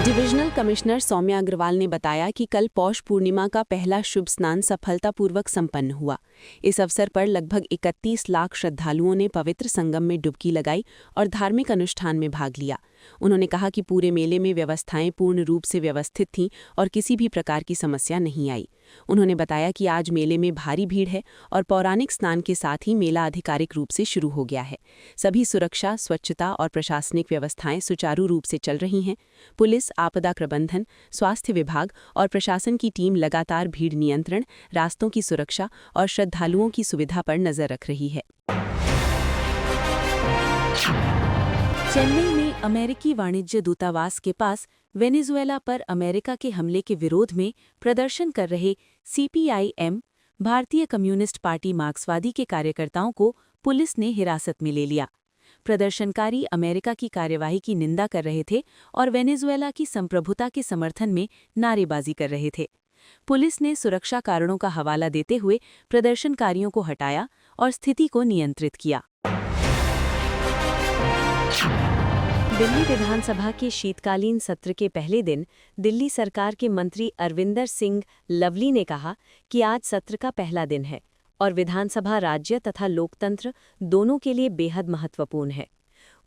Divisional commissioner Saumya Agarwal ने बताया कि कल पौष पूर्णिमा का पहला शुभ स्नान सफलतापूर्वक संपन्न हुआ। इस अवसर पर लगभग 31 लाख श्रद्धालुओं ने पवित्र संगम में डुबकी लगाई और धार्मिक अनुष्ठान में भाग लिया। उन्होंने कहा कि पूरे मेले में व्यवस्थाएं पूर्ण रूप से व्यवस्थित थीं और किसी भी प्रकार की समस्या नहीं आई। उन्होंने बताया कि आज मेले में भारी भीड़ है और पौराणिक स्नान के साथ ही मेला आधिकारिक रूप से शुरू हो गया है। सभी सुरक्षा, स्वच्छता और प्रशासनिक व्यवस्थाएं सुचारू रूप से चल रही हैं। पुलिस, आपदा प्रबंधन, स्वास्थ्य विभाग और प्रशासन की टीम लगातार भीड़ नियंत्रण, रास्तों की सुरक्षा और श्रद्धालुओं की सुविधा पर नजर रख रही है। चेन्नई में अमेरिकी वाणिज्य दूतावास के पास वेनेजुएला पर अमेरिका के हमले के विरोध में प्रदर्शन कर रहे सीपीआईएम, भारतीय कम्युनिस्ट पार्टी मार्क्सवादी के कार्यकर्ताओं को पुलिस ने हिरासत में ले लिया। प्रदर्शनकारी अमेरिका की कार्यवाही की निंदा कर रहे थे और वेनेजुएला की संप्रभुता के समर्थन में नारेबाजी कर रहे थे। पुलिस ने सुरक्षा कारणों का हवाला देते हुए प्रदर्शनकारियों को हटाया और स्थिति को नियंत्रित किया। दिल्ली विधानसभा के शीतकालीन सत्र के पहले दिन दिल्ली सरकार के मंत्री अरविंदर सिंह लवली ने कहा कि आज सत्र का पहला दिन है और विधानसभा राज्य तथा लोकतंत्र दोनों के लिए बेहद महत्वपूर्ण है।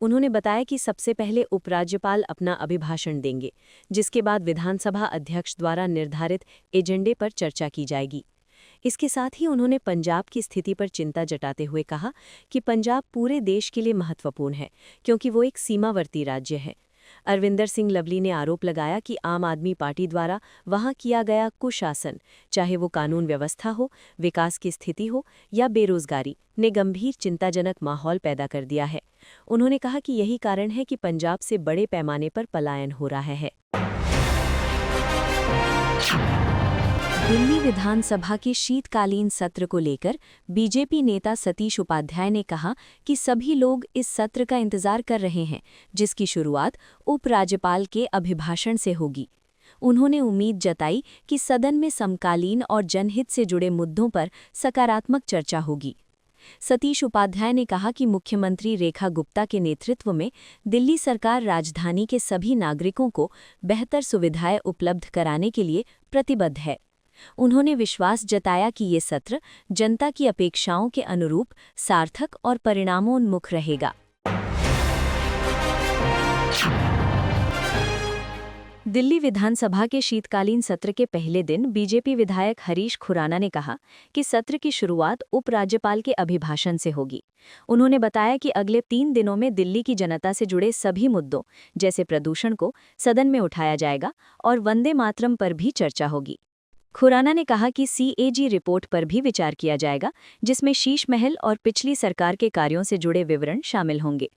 उन्होंने बताया कि सबसे पहले उपराज्यपाल अपना अभिभाषण देंगे, जिसके बाद विधानसभा अध्यक्ष द्वारा निर्धारित एजेंडे पर चर्चा की जाएगी। इसके साथ ही उन्होंने पंजाब की स्थिति पर चिंता जताते हुए कहा कि पंजाब पूरे देश के लिए महत्वपूर्ण है क्योंकि वो एक सीमावर्ती राज्य है। अरविंदर सिंह लवली ने आरोप लगाया कि आम आदमी पार्टी द्वारा वहां किया गया कुशासन, चाहे वो कानून व्यवस्था हो, विकास की स्थिति हो या बेरोजगारी, ने गंभीर चिंताजनक माहौल पैदा कर दिया है। उन्होंने कहा कि यही कारण है कि पंजाब से बड़े पैमाने पर पलायन हो रहा है। दिल्ली विधानसभा के शीतकालीन सत्र को लेकर बीजेपी नेता सतीश उपाध्याय ने कहा कि सभी लोग इस सत्र का इंतजार कर रहे हैं, जिसकी शुरुआत उपराज्यपाल के अभिभाषण से होगी। उन्होंने उम्मीद जताई कि सदन में समकालीन और जनहित से जुड़े मुद्दों पर सकारात्मक चर्चा होगी। सतीश उपाध्याय ने कहा कि मुख्यमंत्री रेखा गुप्ता के नेतृत्व में दिल्ली सरकार राजधानी के सभी नागरिकों को बेहतर सुविधाएं उपलब्ध कराने के लिए प्रतिबद्ध है। उन्होंने विश्वास जताया कि ये सत्र जनता की अपेक्षाओं के अनुरूप सार्थक और परिणामोन्मुख रहेगा। दिल्ली विधानसभा के शीतकालीन सत्र के पहले दिन बीजेपी विधायक हरीश खुराना ने कहा कि सत्र की शुरुआत उपराज्यपाल के अभिभाषण से होगी। उन्होंने बताया कि अगले 3 दिनों में दिल्ली की जनता से जुड़े सभी मुद्दों जैसे प्रदूषण को सदन में उठाया जाएगा और वंदे मातरम पर भी चर्चा होगी। खुराना ने कहा कि सीएजी रिपोर्ट पर भी विचार किया जाएगा, जिसमें शीश महल और पिछली सरकार के कार्यों से जुड़े विवरण शामिल होंगे।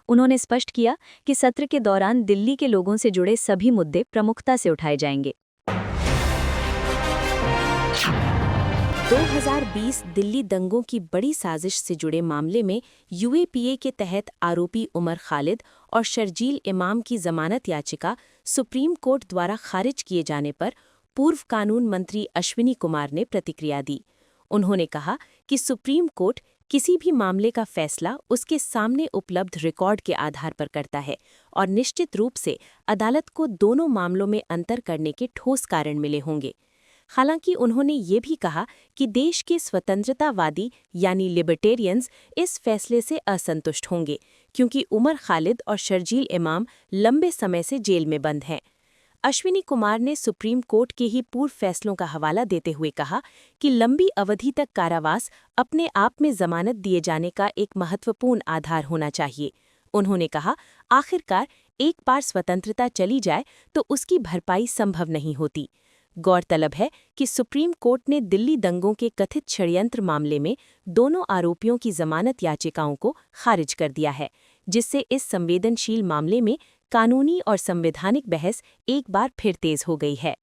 उन्होंने स्पष्ट किया कि सत्र के दौरान दिल्ली के लोगों से जुड़े सभी मुद्दे प्रमुखता से उठाए जाएंगे। 2020 दिल्ली दंगों की बड़ी साजिश से जुड़े मामले में यूएपीए के तहत आरोपी उमर खालिद और शर्जील इमाम की जमानत याचिका सुप्रीम कोर्ट द्वारा खारिज किए जाने पर पूर्व कानून मंत्री अश्विनी कुमार ने प्रतिक्रिया दी। उन्होंने कहा कि सुप्रीम कोर्ट किसी भी मामले का फैसला उसके सामने उपलब्ध रिकॉर्ड के आधार पर करता है और निश्चित रूप से अदालत को दोनों मामलों में अंतर करने के ठोस कारण मिले होंगे। हालांकि उन्होंने ये भी कहा कि देश के स्वतंत्रतावादी यानी लिबर्टेरियंस इस फैसले से असंतुष्ट होंगे क्योंकि उमर खालिद और शर्जील इमाम लंबे समय से जेल में बंद हैं। अश्विनी कुमार ने सुप्रीम कोर्ट के ही पूर्व फैसलों का हवाला देते हुए कहा कि लंबी अवधि तक कारावास अपने आप में जमानत दिए जाने का एक महत्वपूर्ण आधार होना चाहिए। उन्होंने कहा, आखिरकार एक बार स्वतंत्रता चली जाए तो उसकी भरपाई संभव नहीं होती। गौरतलब है कि सुप्रीम कोर्ट ने दिल्ली दंगों के कथित षड्यंत्र मामले में दोनों आरोपियों की जमानत याचिकाओं को खारिज कर दिया है, जिससे इस संवेदनशील मामले में कानूनी और संवैधानिक बहस एक बार फिर तेज हो गई है।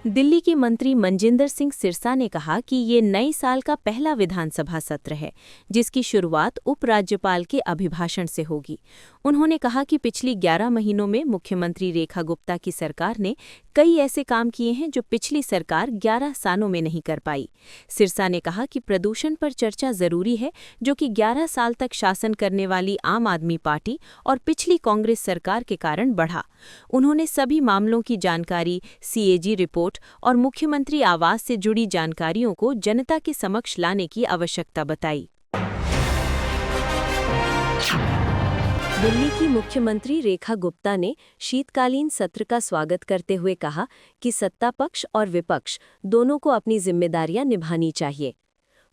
दिल्ली के मंत्री मनजिंदर सिंह सिरसा ने कहा कि ये नए साल का पहला विधानसभा सत्र है, जिसकी शुरुआत उपराज्यपाल के अभिभाषण से होगी। उन्होंने कहा कि पिछली 11 महीनों में मुख्यमंत्री रेखा गुप्ता की सरकार ने कई ऐसे काम किए हैं जो पिछली सरकार 11 सालों में नहीं कर पाई। सिरसा ने कहा कि प्रदूषण पर चर्चा जरूरी है, जो कि 11 साल तक शासन करने वाली आम आदमी पार्टी और पिछली कांग्रेस सरकार के कारण बढ़ा। उन्होंने सभी मामलों की जानकारी, सीएजी रिपोर्ट और मुख्यमंत्री आवास से जुड़ी जानकारियों को जनता के समक्ष लाने की आवश्यकता बताई। दिल्ली की मुख्यमंत्री रेखा गुप्ता ने शीतकालीन सत्र का स्वागत करते हुए कहा कि सत्ता पक्ष और विपक्ष दोनों को अपनी जिम्मेदारियां निभानी चाहिए।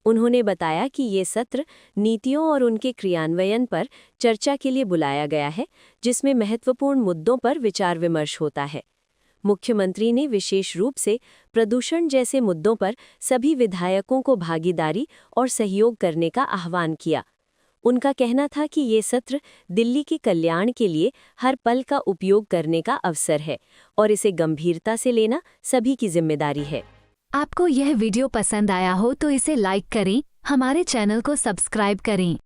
उन्होंने बताया कि ये सत्र नीतियों और उनके क्रियान्वयन पर चर्चा के लिए बुलाया गया है, जिसमें महत्वपूर्ण मुद्दों पर विचार विमर्श होता है। मुख्यमंत्री ने विशेष रूप से प्रदूषण जैसे मुद्दों पर सभी विधायकों को भागीदारी और सहयोग करने का आह्वान किया। उनका कहना था कि ये सत्र दिल्ली के कल्याण के लिए हर पल का उपयोग करने का अवसर है और इसे गंभीरता से लेना सभी की जिम्मेदारी है। आपको यह वीडियो पसंद आया हो तो इसे लाइक करें, हमारे चैनल को सब्सक्राइब करें।